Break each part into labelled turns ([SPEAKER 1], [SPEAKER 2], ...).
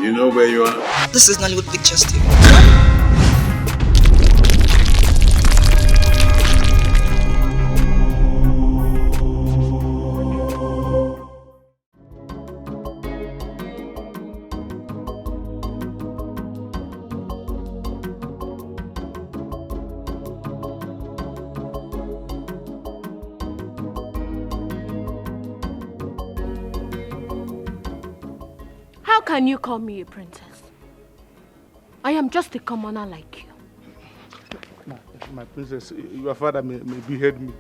[SPEAKER 1] You know where you are?
[SPEAKER 2] This is Nollywood Pictures TV.
[SPEAKER 3] How can you call me a princess? I am just a commoner like you.
[SPEAKER 4] My princess, your father may behead me.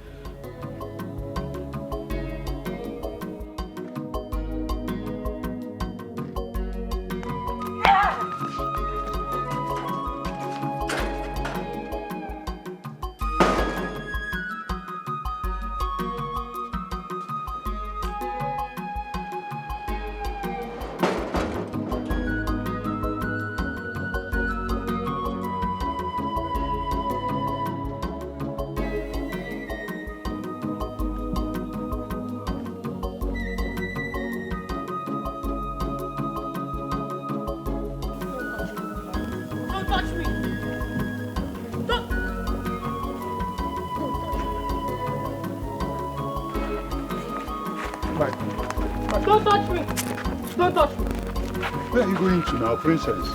[SPEAKER 3] Don't touch me! Don't touch me!
[SPEAKER 1] Where are you going to now, princess?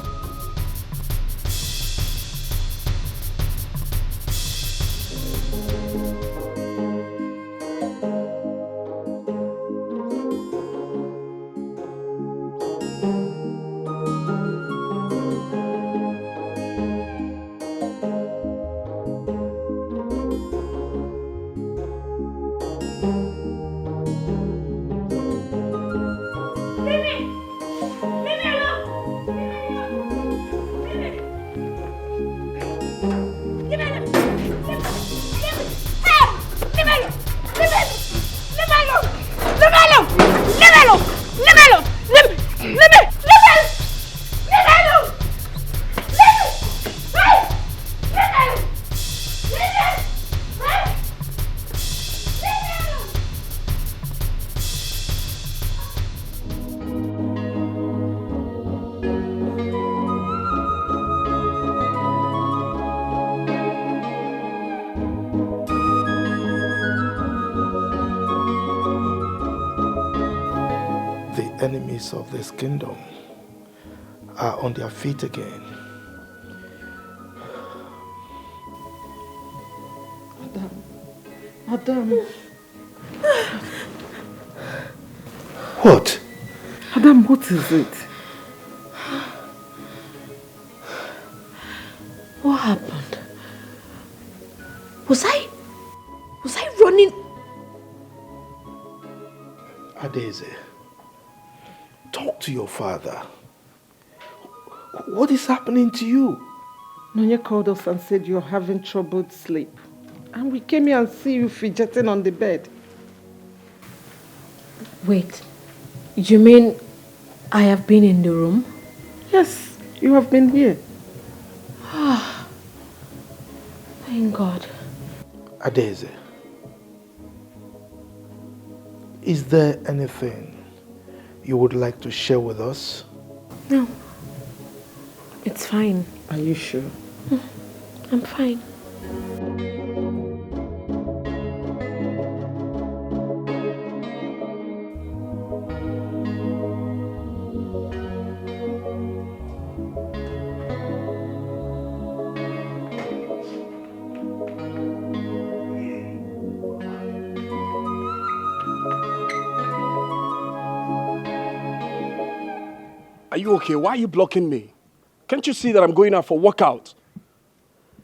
[SPEAKER 4] Enemies of this kingdom are on their feet again.
[SPEAKER 5] Adam.
[SPEAKER 4] What?
[SPEAKER 5] Adam, what is it?
[SPEAKER 3] What happened? Was I running?
[SPEAKER 4] Adeze, talk to your father. What is happening to you?
[SPEAKER 5] Nonya called us and said you're having troubled sleep. And we came here and see you fidgeting on the bed.
[SPEAKER 3] Wait, you mean I have been in the room?
[SPEAKER 5] Yes, you have been here.
[SPEAKER 3] Ah, thank God.
[SPEAKER 4] Adeze, is there anything you would like to share with us?
[SPEAKER 3] No, it's fine.
[SPEAKER 5] Are you sure?
[SPEAKER 3] I'm fine.
[SPEAKER 6] Are you okay? Why are you blocking me? Can't you see that I'm going out for workout?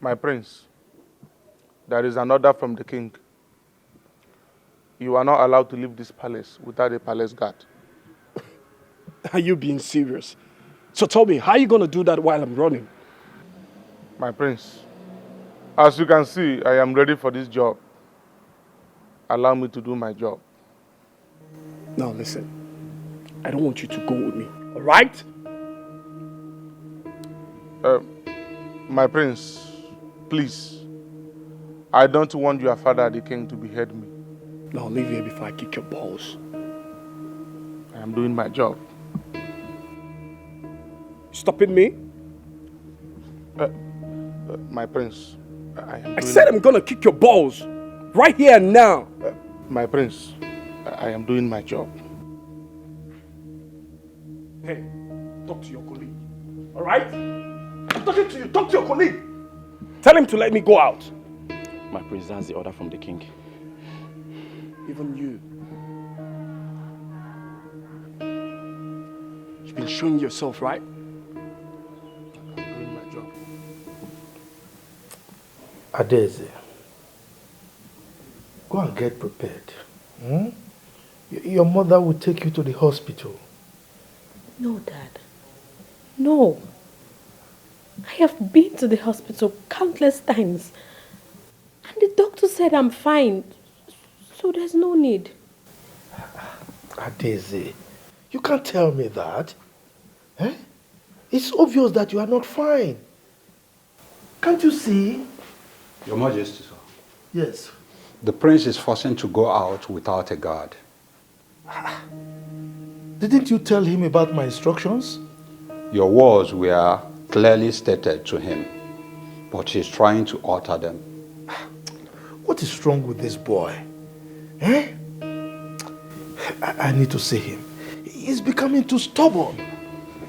[SPEAKER 4] My prince, there is an order from the king. You are not allowed to leave this palace without a palace guard.
[SPEAKER 6] Are you being serious? So tell me, how are you going to do that while I'm running?
[SPEAKER 4] My prince, as you can see, I am ready for this job. Allow me to do my job.
[SPEAKER 6] Now listen, I don't want you to go with me, all right?
[SPEAKER 4] My prince, please, I don't want your father, the king, to behead me.
[SPEAKER 6] Now leave here before I kick your balls.
[SPEAKER 4] I am doing my job.
[SPEAKER 6] Stopping me?
[SPEAKER 4] My prince,
[SPEAKER 6] I said I'm gonna kick your balls. Right here and now.
[SPEAKER 4] My prince, I am doing my job.
[SPEAKER 6] Hey, talk to your colleague. Alright? I'm talking to you. Talk to your colleague. Tell him to let me go out.
[SPEAKER 2] My prince, that's the order from the king.
[SPEAKER 6] Even you. You've been showing yourself, right?
[SPEAKER 4] I'm doing my job.
[SPEAKER 7] Adeze, go and get prepared. Your mother will take you to the hospital.
[SPEAKER 3] No, Dad. No. I have been to the hospital countless times. And the doctor said I'm fine. So there's no need.
[SPEAKER 7] Adeze, you can't tell me that. Eh? It's obvious that you are not fine. Can't you see?
[SPEAKER 1] Your Majesty, sir.
[SPEAKER 7] Yes.
[SPEAKER 1] The prince is forcing to go out without a guard.
[SPEAKER 7] Didn't you tell him about my instructions?
[SPEAKER 1] Your words were clearly stated to him, but he's trying to alter them.
[SPEAKER 7] What is wrong with this boy? Eh? I need to see him. He's becoming too stubborn.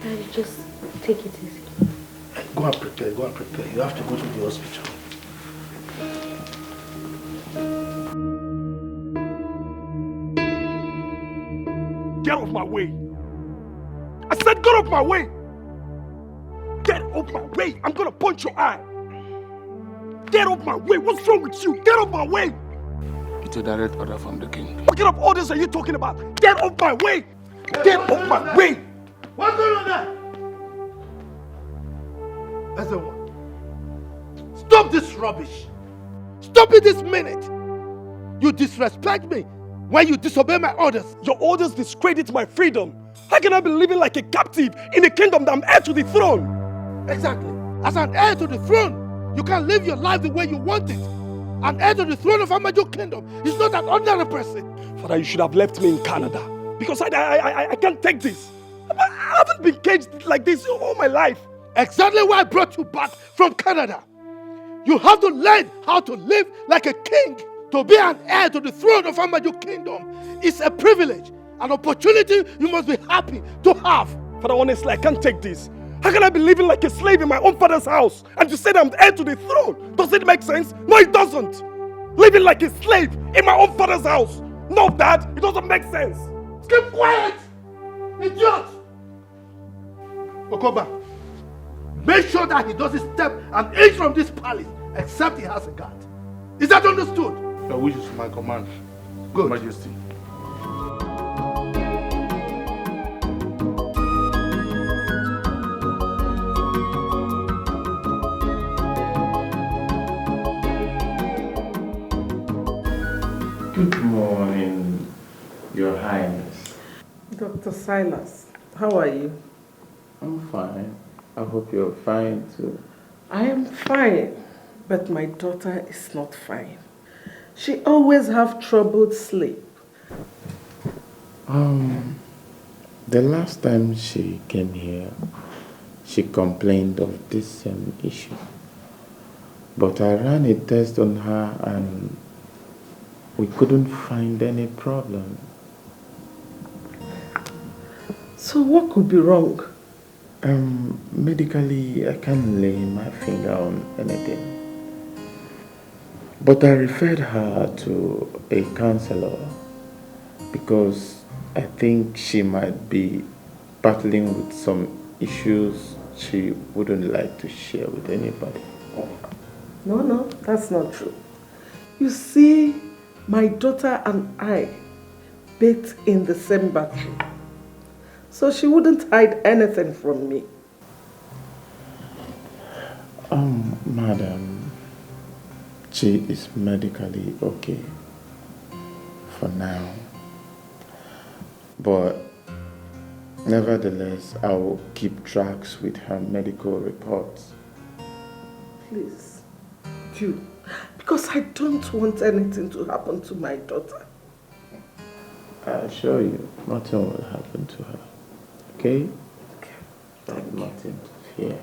[SPEAKER 3] Daddy, just take it easy.
[SPEAKER 7] Go and prepare, go and prepare. You have to go to the hospital.
[SPEAKER 6] Get off my way. I said get off my way. Get off my way. I'm gonna punch your eye. Get off my way. What's wrong with you? Get off my way.
[SPEAKER 4] It's a direct order from the king.
[SPEAKER 6] What kind of orders are you talking about? Get off my way. Get off my way.
[SPEAKER 7] What's going on there? Everyone, stop this rubbish. Stop it this minute. You disrespect me when you disobey my orders.
[SPEAKER 6] Your orders discredit my freedom. How can I be living like a captive in a kingdom that I'm heir to the throne?
[SPEAKER 7] Exactly. As an heir to the throne, you can live your life the way you want it. An heir to the throne of Amaji Kingdom is not an ordinary person.
[SPEAKER 6] Father, you should have left me in Canada. Because I can't take this. I haven't been caged like this all my life.
[SPEAKER 7] Exactly why I brought you back from Canada. You have to learn how to live like a king. To be an heir to the throne of Amaji Kingdom is a privilege, an opportunity you must be happy to have.
[SPEAKER 6] Father, honestly, I can't take this. How can I be living like a slave in my own father's house and you say that I'm heir to the throne? Does it make sense? No, it doesn't. Living like a slave in my own father's house. No, Dad, it doesn't make sense.
[SPEAKER 7] Keep quiet, idiot! Okoba, make sure that he doesn't step an inch from this palace except he has a guard. Is that understood?
[SPEAKER 4] Your wish is my command.
[SPEAKER 7] Good.
[SPEAKER 4] Majesty.
[SPEAKER 8] Good morning, Your Highness.
[SPEAKER 5] Dr. Silas, how are you?
[SPEAKER 8] I'm fine. I hope you're fine too.
[SPEAKER 5] I am fine, but my daughter is not fine. She always have troubled sleep.
[SPEAKER 8] The last time she came here, she complained of this same issue. But I ran a test on her and we couldn't find any problem.
[SPEAKER 5] So what could be wrong?
[SPEAKER 8] Medically, I can't lay my finger on anything. But I referred her to a counselor because I think she might be battling with some issues she wouldn't like to share with anybody.
[SPEAKER 5] No, that's not true. You see, my daughter and I bathed in the same bathroom. So she wouldn't hide anything from me.
[SPEAKER 8] Madam, she is medically okay for now. But nevertheless, I will keep tracks with her medical reports.
[SPEAKER 5] Please, do. Because I don't want anything to happen to my daughter.
[SPEAKER 8] I assure you, nothing will happen to her. Okay?
[SPEAKER 5] Thank you.
[SPEAKER 8] nothing to fear.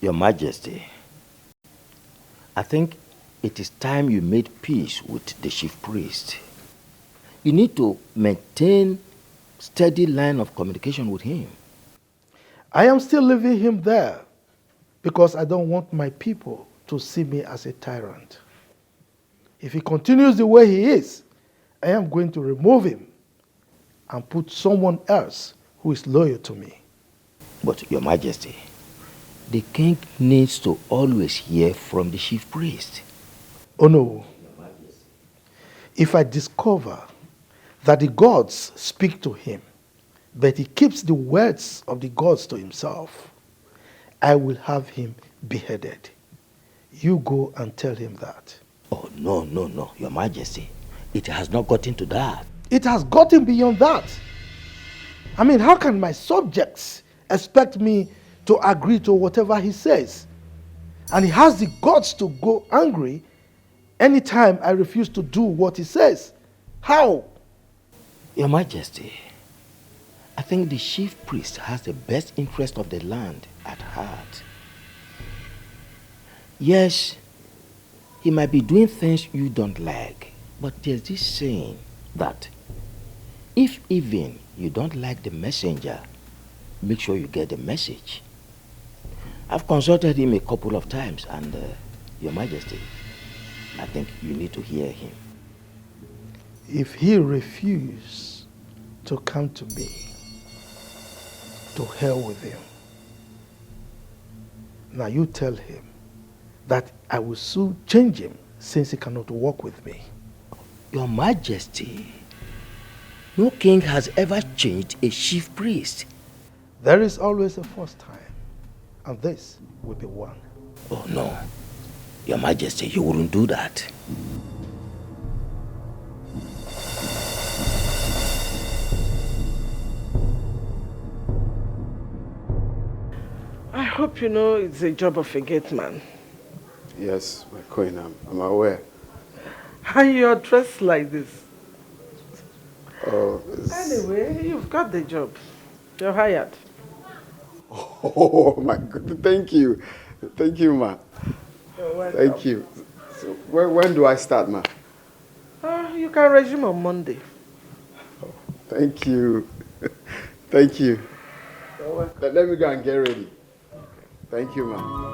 [SPEAKER 9] Your Majesty, I think it is time you made peace with the chief priest. You need to maintain steady line of communication with him.
[SPEAKER 7] I am still leaving him there because I don't want my people to see me as a tyrant. If he continues the way he is, I am going to remove him and put someone else who is loyal to me.
[SPEAKER 9] But Your Majesty, the king needs to always hear from the chief priest.
[SPEAKER 7] Oh no. If I discover that the gods speak to him, but he keeps the words of the gods to himself, I will have him beheaded. You go and tell him that.
[SPEAKER 9] Oh, no, Your Majesty. It has not gotten to that.
[SPEAKER 7] It has gotten beyond that. I mean, how can my subjects expect me to agree to whatever he says? And he has the guts to go angry anytime I refuse to do what he says. How?
[SPEAKER 9] Your Majesty, I think the chief priest has the best interest of the land at heart. Yes, he might be doing things you don't like, but there's this saying that if even you don't like the messenger, make sure you get the message. I've consulted him a couple of times and, Your Majesty, I think you need to hear him.
[SPEAKER 7] If he refuses to come to me, to hell with him. Now you tell him that I will soon change him since he cannot work with me.
[SPEAKER 9] Your Majesty, no king has ever changed a chief priest.
[SPEAKER 7] There is always a first time, and this will be one.
[SPEAKER 9] Oh no, Your Majesty, you wouldn't do that.
[SPEAKER 5] I hope you know it's a job of a gate man.
[SPEAKER 10] Yes, my queen, I'm aware.
[SPEAKER 5] And you're dressed like this.
[SPEAKER 10] Oh,
[SPEAKER 5] anyway, you've got the job. You're hired.
[SPEAKER 10] Oh my God! Thank you, ma.
[SPEAKER 5] You're welcome.
[SPEAKER 10] Thank you. So, when do I start, ma?
[SPEAKER 5] You can resume on Monday.
[SPEAKER 10] Oh, thank you, thank you.
[SPEAKER 5] You're welcome.
[SPEAKER 10] Let me go and get ready. Thank you, ma.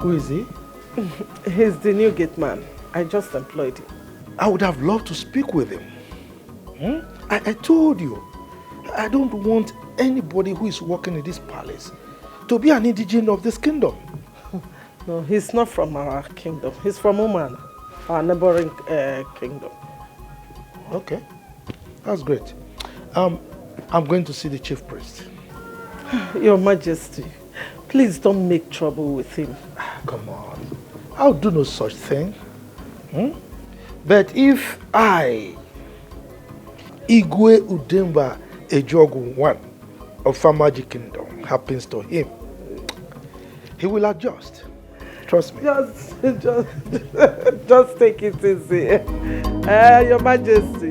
[SPEAKER 7] Who is he?
[SPEAKER 5] He's the new gate man. I just employed him.
[SPEAKER 7] I would have loved to speak with him. I told you, I don't want anybody who is working in this palace to be an indigene of this kingdom.
[SPEAKER 5] No, he's not from our kingdom. He's from Oman, our neighboring kingdom.
[SPEAKER 7] Okay, that's great. I'm going to see the chief priest.
[SPEAKER 5] Your Majesty, please don't make trouble with him.
[SPEAKER 7] Come on, I'll do no such thing. But if I, Igwe Udemba Ejogu I of Amaji Kingdom, happens to him, he will adjust. Trust me.
[SPEAKER 5] Just take it easy. Your Majesty.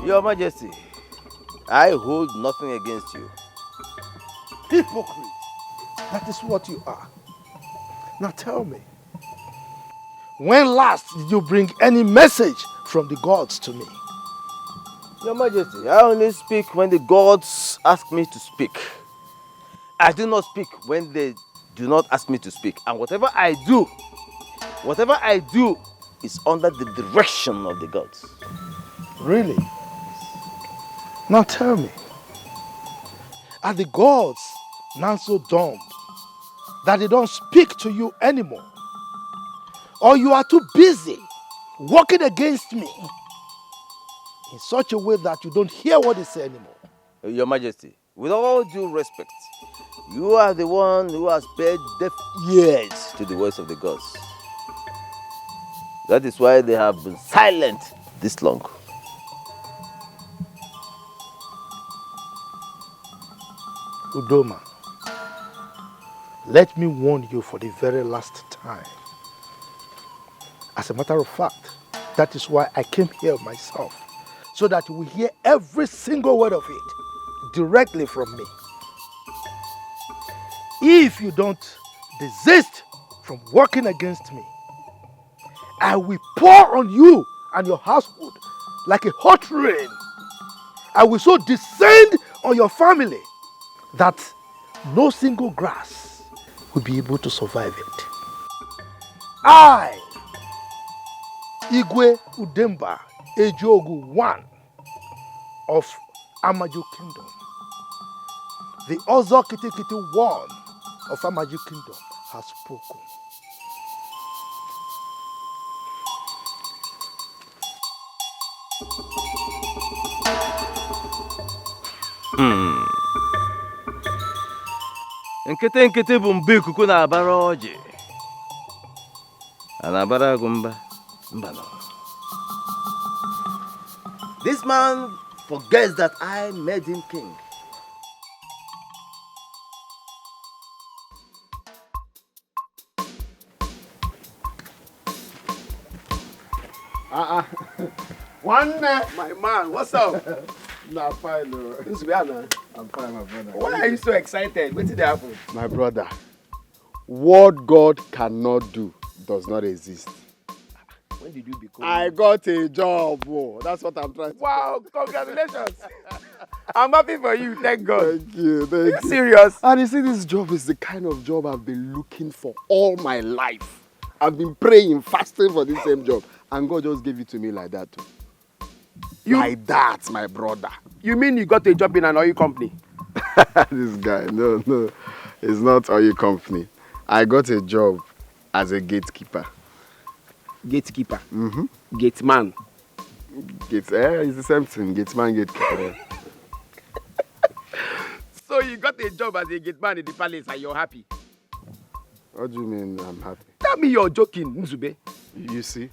[SPEAKER 9] Your Majesty, I hold nothing against you.
[SPEAKER 7] Hypocrite. That is what you are. Now tell me, when last did you bring any message from the gods to me?
[SPEAKER 9] Your Majesty, I only speak when the gods ask me to speak. I do not speak when they do not ask me to speak. And whatever I do is under the direction of the gods.
[SPEAKER 7] Really? Now tell me, are the gods now so dumb that they don't speak to you anymore? Or you are too busy working against me in such a way that you don't hear what they say anymore?
[SPEAKER 9] Your Majesty, with all due respect, you are the one who has paid deaf ears to the voice of the gods. That is why they have been silent this long.
[SPEAKER 7] Udoma, let me warn you for the very last time. As a matter of fact, that is why I came here myself, so that you will hear every single word of it directly from me. If you don't desist from working against me, I will pour on you and your household like a hot rain. I will so descend on your family that no single grass will be able to survive it. I, Igwe Udemba Ejogu I of Amaji Kingdom, the Ozo Kitikiti one of Amaji Kingdom, has spoken.
[SPEAKER 9] Nkete nkete bụ mbe ikuku na-abara ọjị. A na-abara agụ mba. Mba no. This man forgets that I made him king.
[SPEAKER 10] One my man, what's up? Nah, fine. I'm fine, my brother.
[SPEAKER 11] Why are you so excited? What did happen?
[SPEAKER 10] My brother, what God cannot do does not exist.
[SPEAKER 11] When did you become?
[SPEAKER 10] I got a job. Oh, that's what I'm trying to
[SPEAKER 11] Wow, congratulations. I'm happy for you, thank God.
[SPEAKER 10] Thank you,
[SPEAKER 11] Are you serious?
[SPEAKER 10] And you see, this job is the kind of job I've been looking for all my life. I've been praying, fasting for this same job. And God just gave it to me like that too. Like that, my brother.
[SPEAKER 11] You mean you got a job in an oil company?
[SPEAKER 10] This guy, no, it's not oil company. I got a job as a gatekeeper.
[SPEAKER 11] Gatekeeper?
[SPEAKER 10] Mm-hmm.
[SPEAKER 11] Gateman?
[SPEAKER 10] It's the same thing, gateman, gatekeeper.
[SPEAKER 11] So you got a job as a gateman in the palace and you're happy?
[SPEAKER 10] What do you mean I'm happy?
[SPEAKER 11] Tell me you're joking, Nzube.
[SPEAKER 10] You see,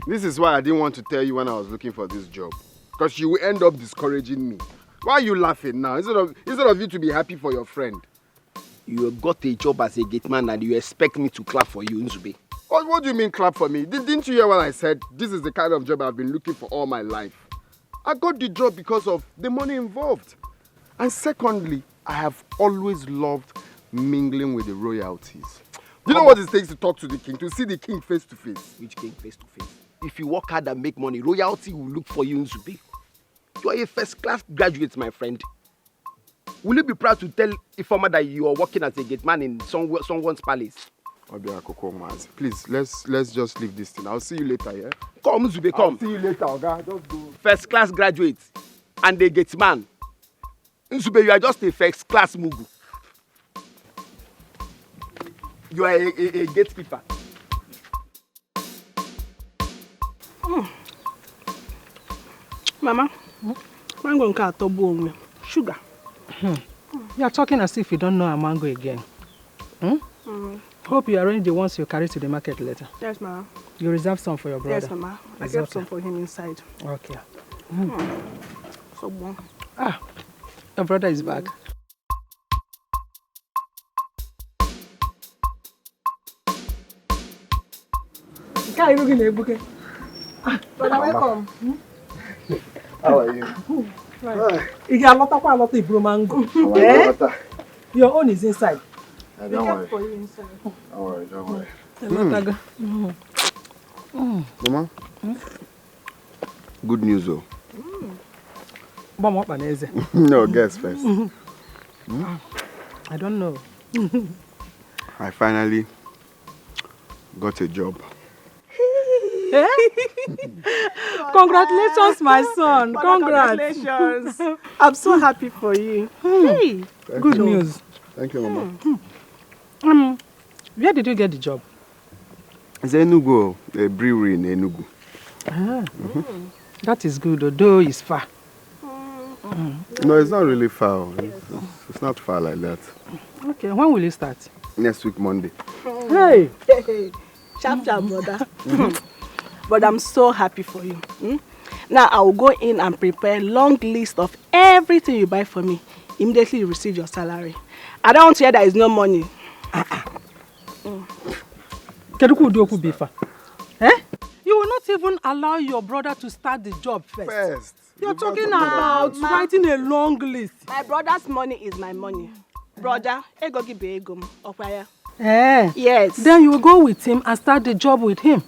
[SPEAKER 10] this is why I didn't want to tell you when I was looking for this job. Because you will end up discouraging me. Why are you laughing now? Instead of you to be happy for your friend.
[SPEAKER 11] You got a job as a gateman and you expect me to clap for you, Nzube.
[SPEAKER 10] What do you mean clap for me? Didn't you hear what I said? This is the kind of job I've been looking for all my life. I got the job because of the money involved. And secondly, I have always loved mingling with the royalties. Do you know what it takes to talk to the king, to see the king face to face?
[SPEAKER 11] Which king face to face? If you work hard and make money, royalty will look for you, Nzube. You are a first-class graduate, my friend. Will you be proud to tell Ifeoma that you are working as a gateman in someone's palace?
[SPEAKER 10] Mazi, please, let's just leave this thing. I'll see you later, yeah?
[SPEAKER 11] Come, Nzube, come.
[SPEAKER 10] I'll see you later, Oga. Just go.
[SPEAKER 11] First-class graduate and a gateman. Nzube, you are just a first-class mugu. You are a gatekeeper.
[SPEAKER 12] Mama, mango nke atọgbu onwe. Sugar.
[SPEAKER 13] You are talking as if you don't know a mango again. Hope you arrange the ones you carry to the market later.
[SPEAKER 12] Yes, Mama.
[SPEAKER 13] You reserve some for your brother.
[SPEAKER 12] Yes, Mama. I kept some for him inside.
[SPEAKER 13] Okay.
[SPEAKER 12] So bon.
[SPEAKER 13] Your brother is back.
[SPEAKER 12] Brother, welcome.
[SPEAKER 10] How are you?
[SPEAKER 13] Right. You got a lot of mango. Your own is inside.
[SPEAKER 10] Don't worry.
[SPEAKER 13] For you inside.
[SPEAKER 10] Don't worry.
[SPEAKER 11] Mama? Good news, though. No, guess first.
[SPEAKER 13] I don't know.
[SPEAKER 11] I finally got a job.
[SPEAKER 13] Congratulations, my son.
[SPEAKER 12] Congratulations. I'm so happy for you. Hey,
[SPEAKER 13] good news.
[SPEAKER 11] Thank you, Mama.
[SPEAKER 13] Where did you get the job?
[SPEAKER 11] It's Enugu, a brewery in Enugu.
[SPEAKER 13] That is good, although it's far.
[SPEAKER 11] No, it's not really far. It's not far like that.
[SPEAKER 13] Okay, when will you start?
[SPEAKER 11] Next week, Monday.
[SPEAKER 13] Hey!
[SPEAKER 12] Sharp, brother. But I'm so happy for you. Now I will go in and prepare a long list of everything you buy for me. Immediately you receive your salary. I don't want to hear there is no money.
[SPEAKER 13] You will not even allow your brother to start the job first. You're talking about writing a long list.
[SPEAKER 12] My brother's money is my money. Brother, ego give ego. Okwaya.
[SPEAKER 13] Yes. Then you will go with him and start the job with him.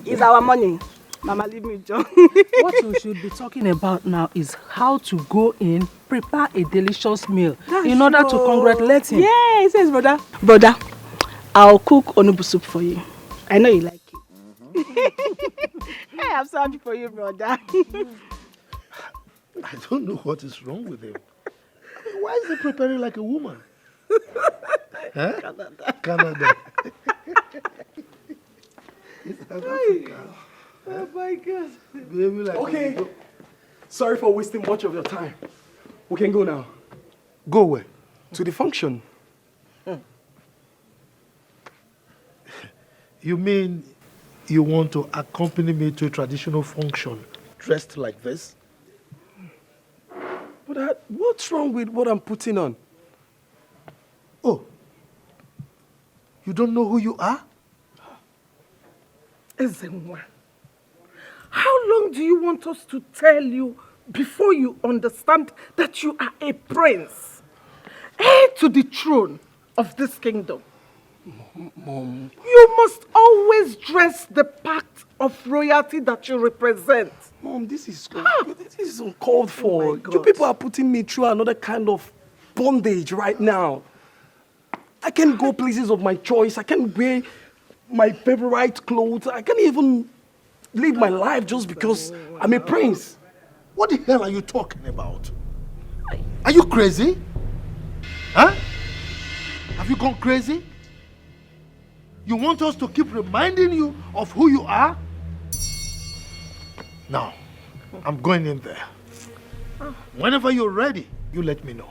[SPEAKER 12] It's our money. Mama, leave me, John.
[SPEAKER 13] What we should be talking about now is how to go in, prepare a delicious meal in order to congratulate him.
[SPEAKER 12] Yes, brother. Brother, I'll cook onubu soup for you. I know you like it. Hey, I'm so happy for you, brother.
[SPEAKER 7] I don't know what is wrong with him. Why is he preparing like a woman? Huh? Canada. It's South Africa.
[SPEAKER 6] Oh my God.
[SPEAKER 7] Baby, like
[SPEAKER 6] okay. Sorry for wasting much of your time. We can go now.
[SPEAKER 7] Go where?
[SPEAKER 6] To the function.
[SPEAKER 7] You mean you want to accompany me to a traditional function dressed like this?
[SPEAKER 6] But what's wrong with what I'm putting on?
[SPEAKER 7] Oh, you don't know who you are?
[SPEAKER 5] Ezenwa, how long do you want us to tell you before you understand that you are a prince, heir to the throne of this kingdom?
[SPEAKER 6] Mom.
[SPEAKER 5] You must always dress the part of royalty that you represent.
[SPEAKER 6] Mom, this is uncalled for. Oh you people are putting me through another kind of bondage right now. I can't go places of my choice. I can't wear my favorite clothes. I can't even live my life just because I'm a prince.
[SPEAKER 7] What the hell are you talking about? Are you crazy? Huh? Have you gone crazy? You want us to keep reminding you of who you are? Now, I'm going in there. Whenever you're ready, you let me know.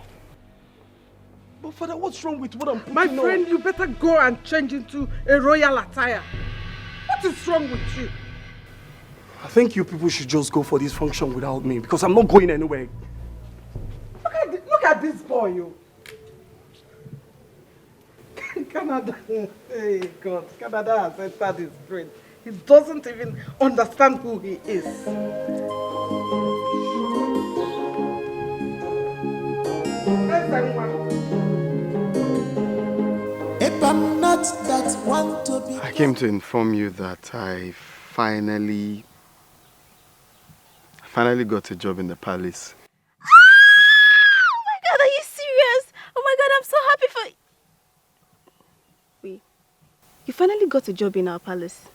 [SPEAKER 6] But Father, what's wrong with what I'm putting
[SPEAKER 5] My
[SPEAKER 6] on?
[SPEAKER 5] friend, you better go and change into a royal attire. What is wrong with you?
[SPEAKER 6] I think you people should just go for this function without me because I'm not going anywhere.
[SPEAKER 5] Look at this boy, you. Canada, hey God, Canada has entered his brain. He doesn't even understand who he is.
[SPEAKER 11] I came to inform you that I finally got a job in the palace.
[SPEAKER 14] Oh my God, are you serious? Oh my God, I'm so happy for you. Wait, you finally got a job in our palace?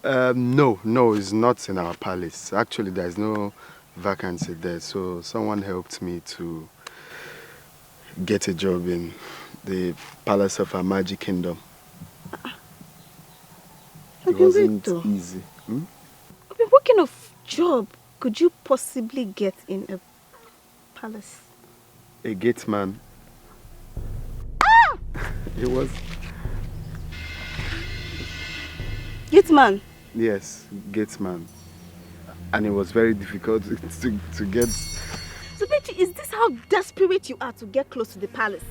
[SPEAKER 11] No, it's not in our palace. Actually, there's no vacancy there, so someone helped me to get a job in the palace of Amaji Kingdom. It wasn't easy.
[SPEAKER 14] What kind of job could you possibly get in a palace?
[SPEAKER 11] A gate man. It was...
[SPEAKER 14] Gate man?
[SPEAKER 11] Yes, gate man. And it was very difficult to get...
[SPEAKER 14] So, Betty, is this how desperate you are to get close to the palace?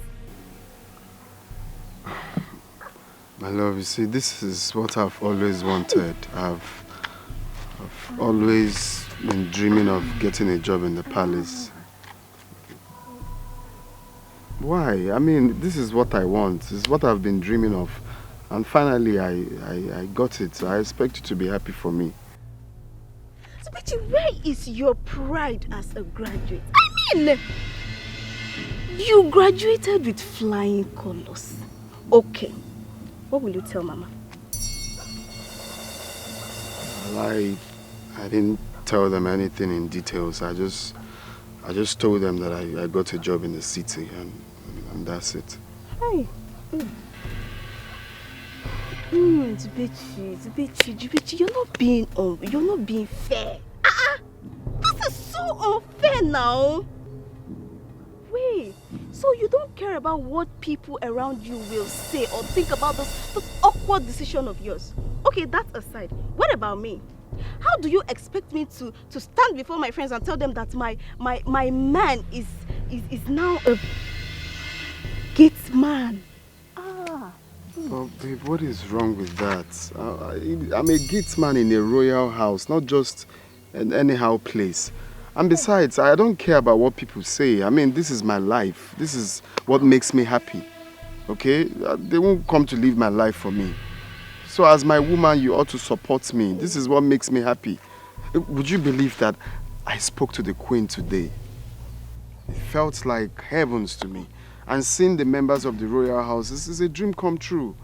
[SPEAKER 11] My love, you see, this is what I've always wanted. I've always
[SPEAKER 10] been dreaming of getting a job in the palace. Why? I mean, this is what I want. This is what I've been dreaming of. And finally, I got it. So I expect you to be happy for me.
[SPEAKER 14] So, Betty, where is your pride as a graduate? I mean, you graduated with flying colors. Okay. What will you tell Mama?
[SPEAKER 10] Well, I didn't tell them anything in details. I just told them that I got a job in the city and that's it.
[SPEAKER 14] Hey. Zubechi, you're not being fair. This is so unfair now. Wait, so you don't care about what people around you will say or think about this awkward decision of yours? Okay, that aside, what about me? How do you expect me to stand before my friends and tell them that my man is now a gate man?
[SPEAKER 10] Oh, babe, what is wrong with that? I'm a gate man in a royal house, not just an anyhow place. And besides, I don't care about what people say. I mean, this is my life. This is what makes me happy. Okay? They won't come to live my life for me. So as my woman, you ought to support me. This is what makes me happy. Would you believe that I spoke to the Queen today? It felt like heavens to me. And seeing the members of the royal house, this is a dream come true.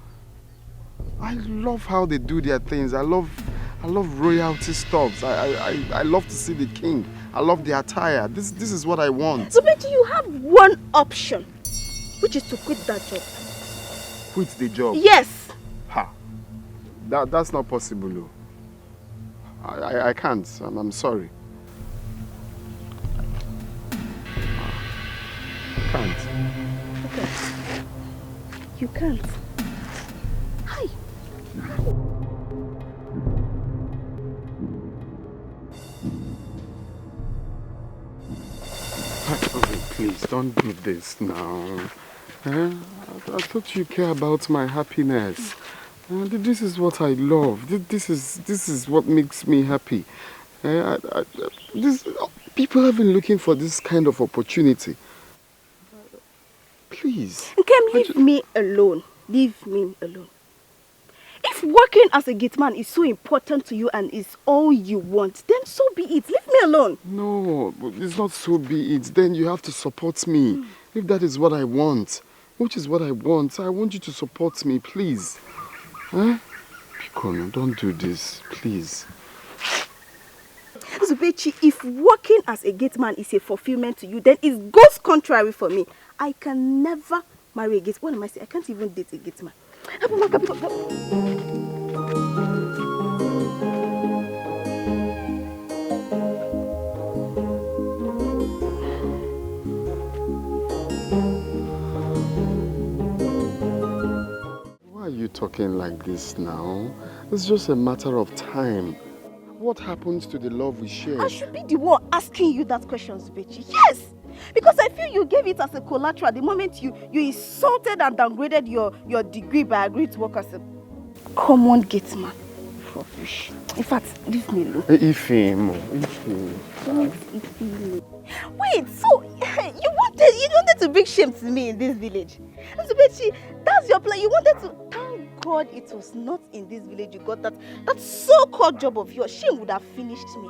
[SPEAKER 10] I love how they do their things. I love royalty stuff. I love to see the king. I love the attire. This is what I want.
[SPEAKER 14] So, but you have one option, which is to quit that job.
[SPEAKER 10] Quit the job?
[SPEAKER 14] Yes.
[SPEAKER 10] Ha. That's not possible. I can't. I'm sorry. I can't.
[SPEAKER 14] Okay. You can't. Hi.
[SPEAKER 10] Please, don't do this now. I thought you care about my happiness. This is what I love. This is what makes me happy. People have been looking for this kind of opportunity. Please.
[SPEAKER 14] Come, leave me alone. Leave me alone. If working as a gate man is so important to you and is all you want, then so be it. Leave me alone.
[SPEAKER 10] No, it's not so be it. Then you have to support me. If that is what I want, which is what I want you to support me, please. Huh? Pikono, don't do this, please.
[SPEAKER 14] Zubechi, if working as a gate man is a fulfillment to you, then it goes contrary for me. I can never marry a gate. What am I saying? I can't even date a gate man.
[SPEAKER 10] Why are you talking like this now? It's just a matter of time. What happens to the love we share?
[SPEAKER 14] I should be the one asking you that question, Zubechi. Yes! Because I feel you gave it as a collateral the moment you insulted and downgraded your degree by agreeing to work as a common gate man. In fact, leave me alone. Wait, so you wanted to bring shame to me in this village? Zubechi, that's your plan. You wanted to... Thank God it was not in this village you got that so-called job of yours. Shame would have finished me.